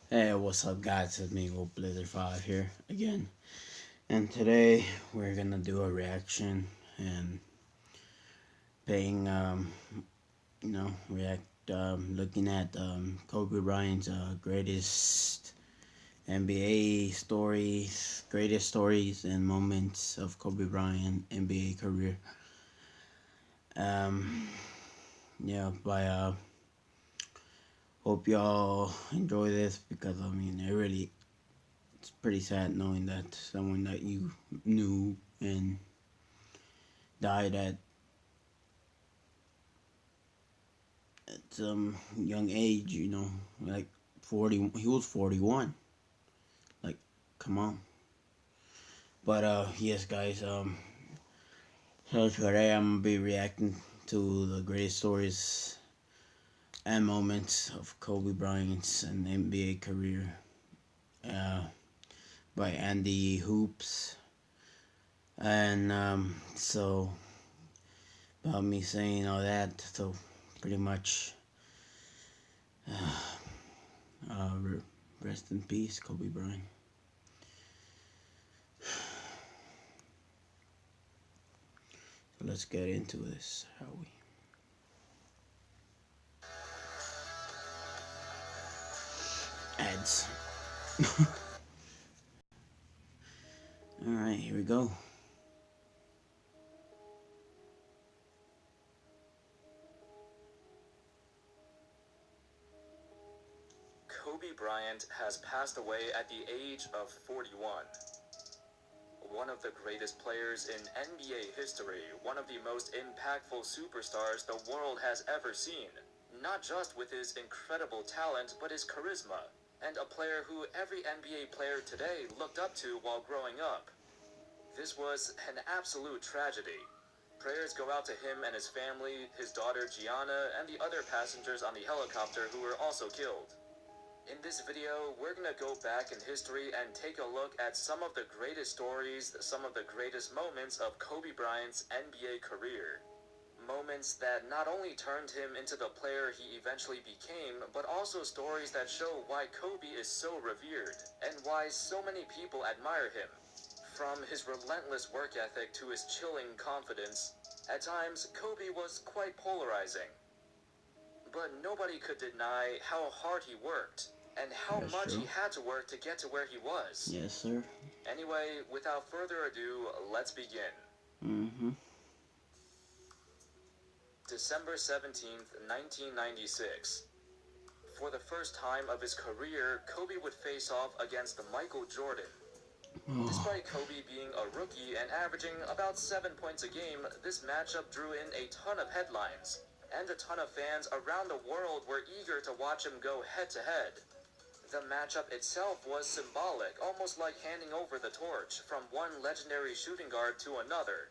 Hey, what's up, guys? It's me, Old Blizzard 5 here again. And today we're gonna do a reaction and paying, looking at Kobe Bryant's greatest NBA stories, greatest stories and moments of Kobe Bryant NBA career. Um, yeah, but hope y'all enjoy this because it's pretty sad knowing that someone that you knew and died at some young age. Like 40. He was 41. Like, come on. But yes, guys. So today I'm gonna be reacting to the greatest stories and moments of Kobe Bryant's and NBA career. Uh, by Andy Hoops. And so about me saying all that, so pretty much uh, rest in peace, Kobe Bryant. So let's get into this, shall we? Ads. Alright, here we go. Kobe Bryant has passed away at the age of 41. One of the greatest players in NBA history, one of the most impactful superstars the world has ever seen. Not just with his incredible talent, but his charisma, and a player who every NBA player today looked up to while growing up. This was an absolute tragedy. Prayers go out to him and his family, his daughter Gianna, and the other passengers on the helicopter who were also killed. In this video, we're gonna go back in history and take a look at some of the greatest stories, some of the greatest moments of Kobe Bryant's NBA career. Moments that not only turned him into the player he eventually became, but also stories that show why Kobe is so revered, and why so many people admire him. From his relentless work ethic to his chilling confidence, at times Kobe was quite polarizing. But nobody could deny how hard he worked, and how That's much true. he had to work to get to where he was. Yes, sir. Anyway, without further ado, let's begin. Mm-hmm. December 17th, 1996. For the first time of his career, Kobe would face off against Michael Jordan. Oh, Despite Kobe being a rookie and averaging about 7 points a game, this matchup drew in a ton of headlines, and a ton of fans around the world were eager to watch him go head-to-head. The matchup itself was symbolic, almost like handing over the torch from one legendary shooting guard to another.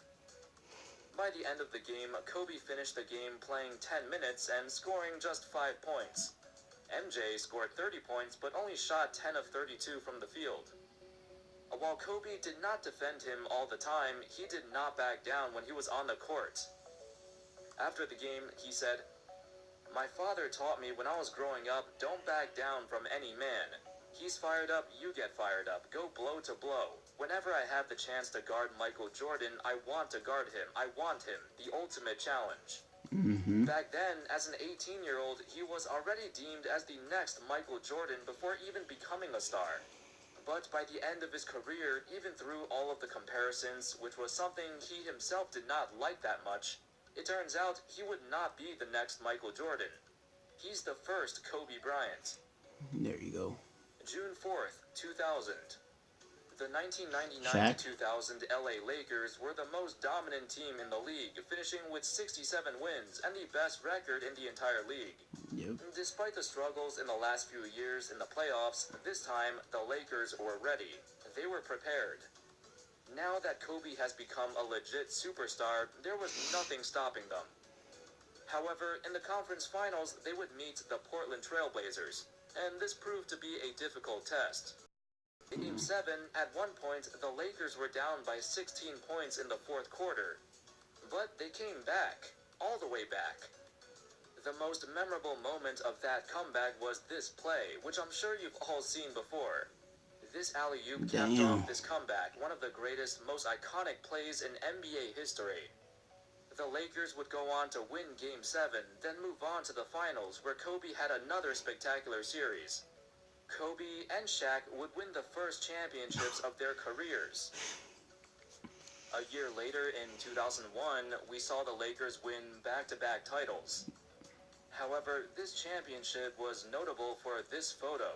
By the end of the game, Kobe finished the game playing 10 minutes and scoring just 5 points. MJ scored 30 points but only shot 10 of 32 from the field. While Kobe did not defend him all the time, he did not back down when he was on the court. After the game, he said, "My father taught me when I was growing up, don't back down from any man. He's fired up, you get fired up. Go blow to blow. Whenever I have the chance to guard Michael Jordan, I want to guard him. I want him. The ultimate challenge." mm-hmm. Back then, as an 18-year-old, he was already deemed as the next Michael Jordan before even becoming a star. But by the end of his career, even through all of the comparisons, which was something he himself did not like that much, it turns out he would not be the next Michael Jordan. He's the first Kobe Bryant. There you go. June 4th, 2000. The 1999 to Shaq. 2000 LA Lakers were the most dominant team in the league, finishing with 67 wins and the best record in the entire league. Yep. Despite the struggles in the last few years in the playoffs, this time the Lakers were ready. They were prepared. Now that Kobe has become a legit superstar, there was nothing stopping them. However, in the conference finals, they would meet the Portland Trail Blazers, and this proved to be a difficult test. In Game 7, at one point, the Lakers were down by 16 points in the fourth quarter. But they came back, all the way back. The most memorable moment of that comeback was this play, which I'm sure you've all seen before. This alley-oop capped Damn. off this comeback, one of the greatest, most iconic plays in NBA history. The Lakers would go on to win Game 7, then move on to the finals, where Kobe had another spectacular series. Kobe and Shaq would win the first championships of their careers. A year later, in 2001, we saw the Lakers win back-to-back titles. However, this championship was notable for this photo.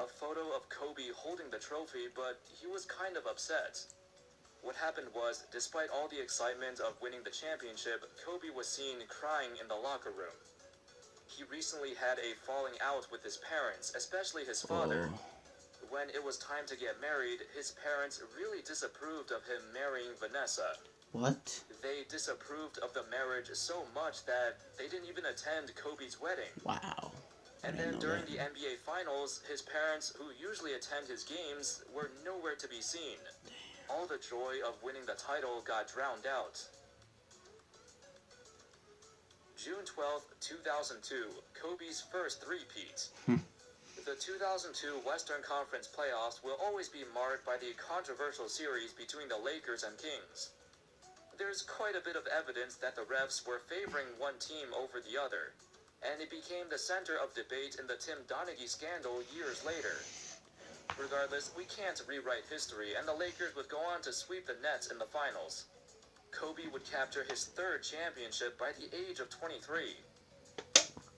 A photo of Kobe holding the trophy, but he was kind of upset. What happened was, despite all the excitement of winning the championship, Kobe was seen crying in the locker room. He recently had a falling out with his parents, especially his father. Oh. When it was time to get married, his parents really disapproved of him marrying Vanessa. What? They disapproved of the marriage so much that they didn't even attend Kobe's wedding. Wow. And then during the NBA Finals, his parents, who usually attend his games, were nowhere to be seen. All the joy of winning the title got drowned out. June 12, 2002, Kobe's first three-peat. The 2002 Western Conference playoffs will always be marked by the controversial series between the Lakers and Kings. There's quite a bit of evidence that the refs were favoring one team over the other, and it became the center of debate in the Tim Donaghy scandal years later. Regardless, we can't rewrite history, and the Lakers would go on to sweep the Nets in the finals. Kobe would capture his third championship by the age of 23.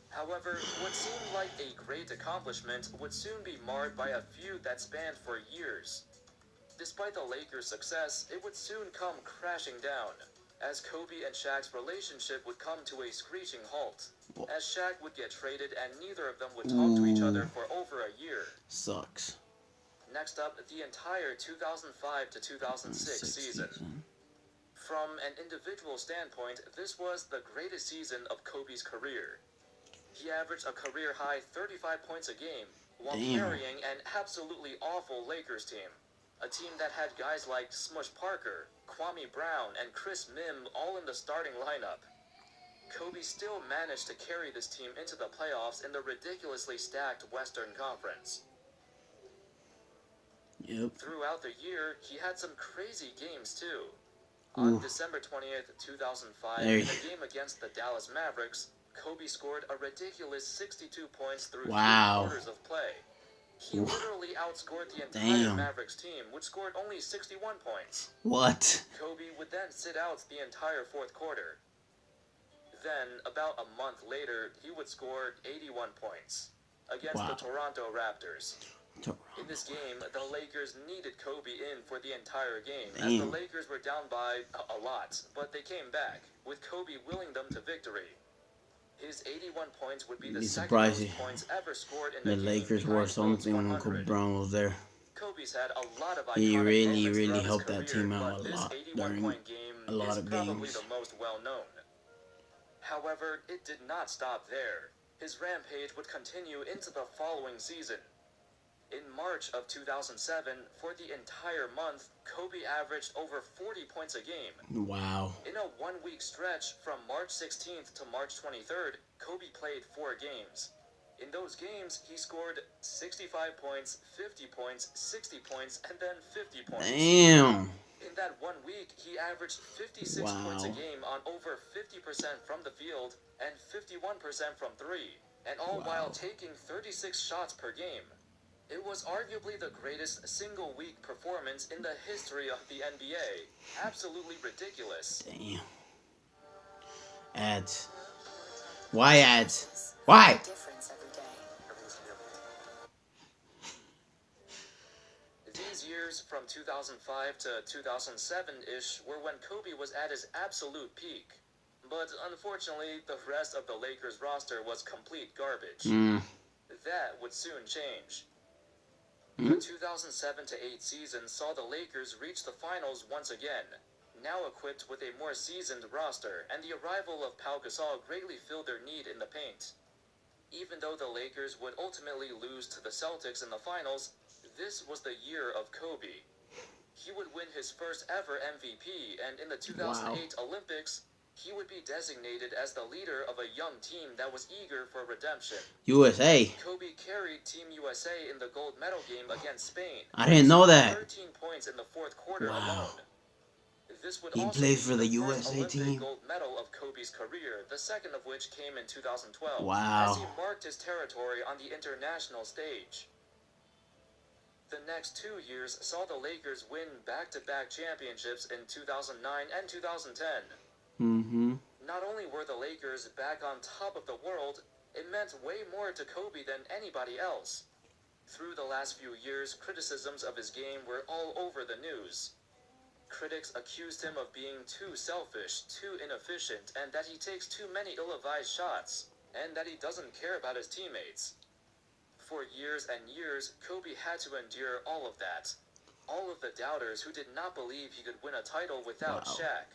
However, what seemed like a great accomplishment would soon be marred by a feud that spanned for years. Despite the Lakers' success, it would soon come crashing down, as Kobe and Shaq's relationship would come to a screeching halt, as Shaq would get traded and neither of them would talk to each other for over a year. Sucks. Next up, the entire 2005 to 2006 season. From an individual standpoint, this was the greatest season of Kobe's career. He averaged a career-high 35 points a game, while carrying an absolutely awful Lakers team. A team that had guys like Smush Parker, Kwame Brown, and Chris Mim all in the starting lineup. Kobe still managed to carry this team into the playoffs in the ridiculously stacked Western Conference. Yep. Throughout the year, he had some crazy games too. On December 20th, 2005, in a game against the Dallas Mavericks, Kobe scored a ridiculous 62 points through 3 quarters of play. He literally outscored the entire Mavericks team, which scored only 61 points. What? Kobe would then sit out the entire fourth quarter. Then, about a month later, he would score 81 points against the Toronto Raptors. In this game, the Lakers needed Kobe in for the entire game, as the Lakers were down by a lot, but they came back, with Kobe willing them to victory. His 81 points would be the second most points ever scored in the game, Lakers were something when Kobe Bryant was there. Kobe's had a lot of iconic He really, moments really throughout helped his that career, team out but a this lot 81 during point game a lot is of probably games. the most well known. However, it did not stop there. His rampage would continue into the following season. In March of 2007, for the entire month, Kobe averaged over 40 points a game. Wow. In a one-week stretch from March 16th to March 23rd, Kobe played 4 games. In those games, he scored 65 points, 50 points, 60 points, and then 50 points. Damn. In that 1 week, he averaged 56 points a game on over 50% from the field and 51% from 3, and all while taking 36 shots per game. It was arguably the greatest single-week performance in the history of the NBA. Absolutely ridiculous. Damn. Ads. Why ads? Why? These years from 2005 to 2007-ish were when Kobe was at his absolute peak. But unfortunately, the rest of the Lakers roster was complete garbage. That would soon change. The 2007-8 season saw the Lakers reach the finals once again, now equipped with a more seasoned roster, and the arrival of Pau Gasol greatly filled their need in the paint. Even though the Lakers would ultimately lose to the Celtics in the finals, this was the year of Kobe. He would win his first ever MVP, and in the 2008 Olympics, He would be designated as the leader of a young team that was eager for redemption. USA. Kobe carried Team USA in the gold medal game against Spain. I didn't know that. 13 points in the fourth quarter Wow. alone. This would He also be plays for the the first USA Olympic team. gold medal of Kobe's career, the second of which came in 2012, as Wow. he marked his territory on the international stage. The next 2 years saw the Lakers win back-to-back championships in 2009 and 2010. Not only were the Lakers back on top of the world, it meant way more to Kobe than anybody else. Through the last few years, criticisms of his game were all over the news. Critics accused him of being too selfish, too inefficient, and that he takes too many ill-advised shots, and that he doesn't care about his teammates. For years and years, Kobe had to endure all of that. All of the doubters who did not believe he could win a title without Shaq.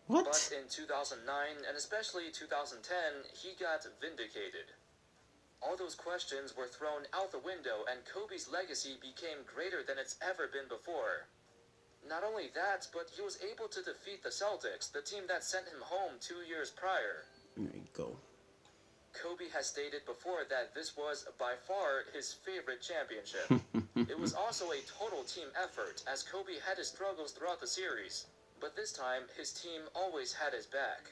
What? But in 2009, and especially 2010, he got vindicated. All those questions were thrown out the window, and Kobe's legacy became greater than it's ever been before. Not only that, but he was able to defeat the Celtics, the team that sent him home 2 years prior. There you go. Kobe has stated before that this was by far his favorite championship. It was also a total team effort, as Kobe had his struggles throughout the series, but this time his team always had his back.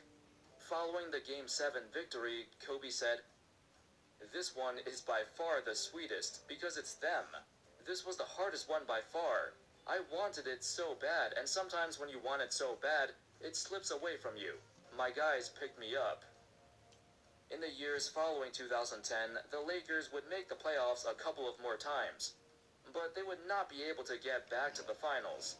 Following the Game 7 victory, Kobe said, "This one is by far the sweetest, because it's them. This was the hardest one by far. I wanted it so bad, and sometimes when you want it so bad, it slips away from you. My guys picked me up." In the years following 2010, the Lakers would make the playoffs a couple of more times, but they would not be able to get back to the finals.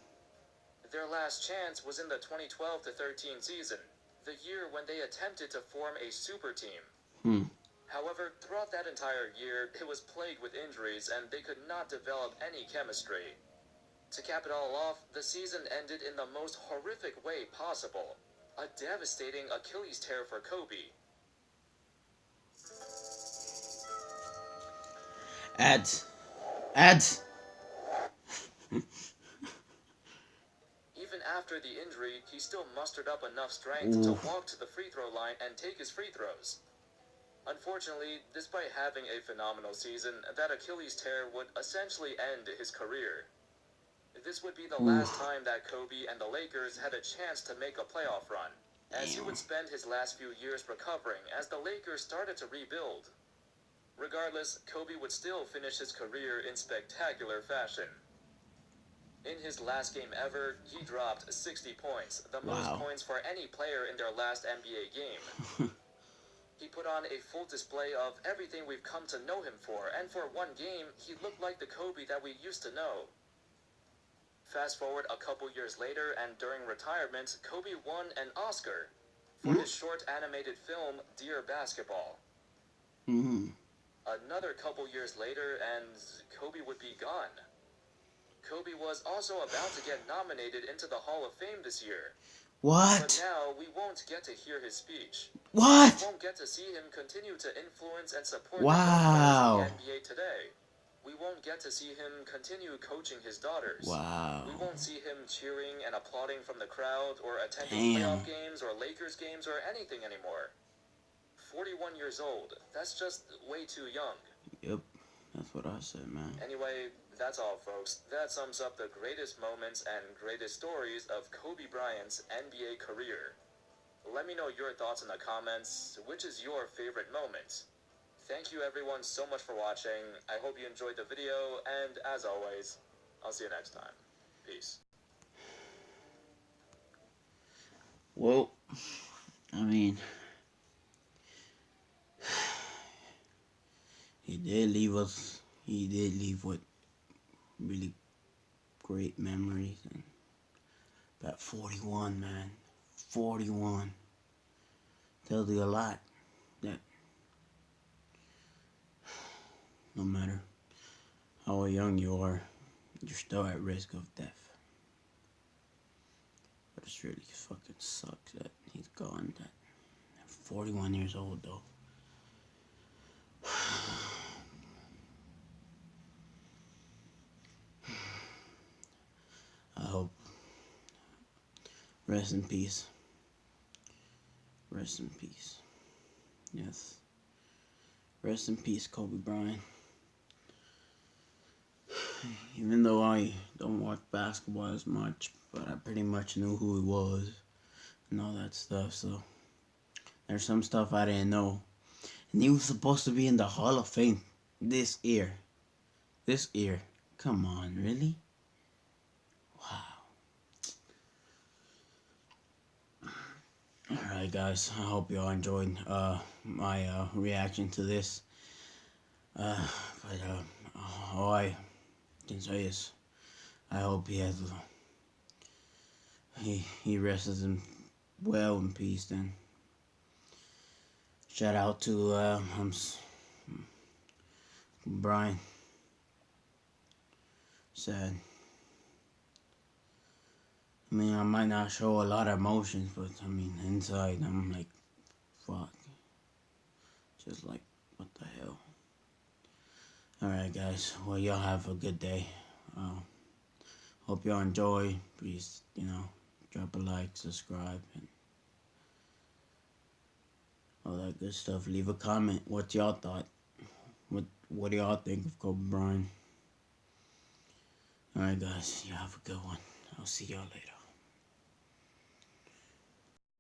Their last chance was in the 2012-13 season, the year when they attempted to form a super team. However, throughout that entire year, it was plagued with injuries and they could not develop any chemistry. To cap it all off, the season ended in the most horrific way possible. A devastating Achilles tear for Kobe. Ads. Even after the injury, he still mustered up enough strength to walk to the free throw line and take his free throws. Unfortunately, despite having a phenomenal season, that Achilles tear would essentially end his career. This would be the last time that Kobe and the Lakers had a chance to make a playoff run, as he would spend his last few years recovering as the Lakers started to rebuild. Regardless, Kobe would still finish his career in spectacular fashion. In his last game ever, he dropped 60 points, the most points for any player in their last NBA game. He put on a full display of everything we've come to know him for, and for one game, he looked like the Kobe that we used to know. Fast forward a couple years later, and during retirement, Kobe won an Oscar for his short animated film, Dear Basketball. Another couple years later, and Kobe would be gone. Kobe was also about to get nominated into the Hall of Fame this year. What? But now, we won't get to hear his speech. What? We won't get to see him continue to influence and support Wow. the young players in the NBA today. We won't get to see him continue coaching his daughters. Wow. We won't see him cheering and applauding from the crowd, or attending playoff games, or Lakers games, or anything anymore. 41 years old. That's just way too young. Yep. That's what I said, man. Anyway, that's all, folks. That sums up the greatest moments and greatest stories of Kobe Bryant's NBA career. Let me know your thoughts in the comments. Which is your favorite moment? Thank you everyone so much for watching. I hope you enjoyed the video, and as always, I'll see you next time. Peace. Well, I mean, he did leave with really great memories. And that 41, man, 41 tells you a lot, that no matter how young you are, you're still at risk of death. But it really fucking sucks that he's gone. That 41 years old, though. I hope. Rest in peace. Rest in peace. Yes. Rest in peace, Kobe Bryant. Even though I don't watch basketball as much, but I pretty much knew who he was and all that stuff. So there's some stuff I didn't know. And he was supposed to be in the Hall of Fame this year. This year. Come on, really? Wow. Alright, guys. I hope y'all enjoyed my reaction to this. But all I can say is I hope he rests him well in peace. Then shout out to Brian. Sad. I mean, I might not show a lot of emotions, but I mean, inside I'm like, fuck. Just like, what the hell? Alright, guys. Well, y'all have a good day. Hope y'all enjoy. Please, drop a like, subscribe, and all that good stuff. Leave a comment. What y'all thought? What do y'all think of Kobe Bryant? Alright, guys. Y'all have a good one. I'll see y'all later.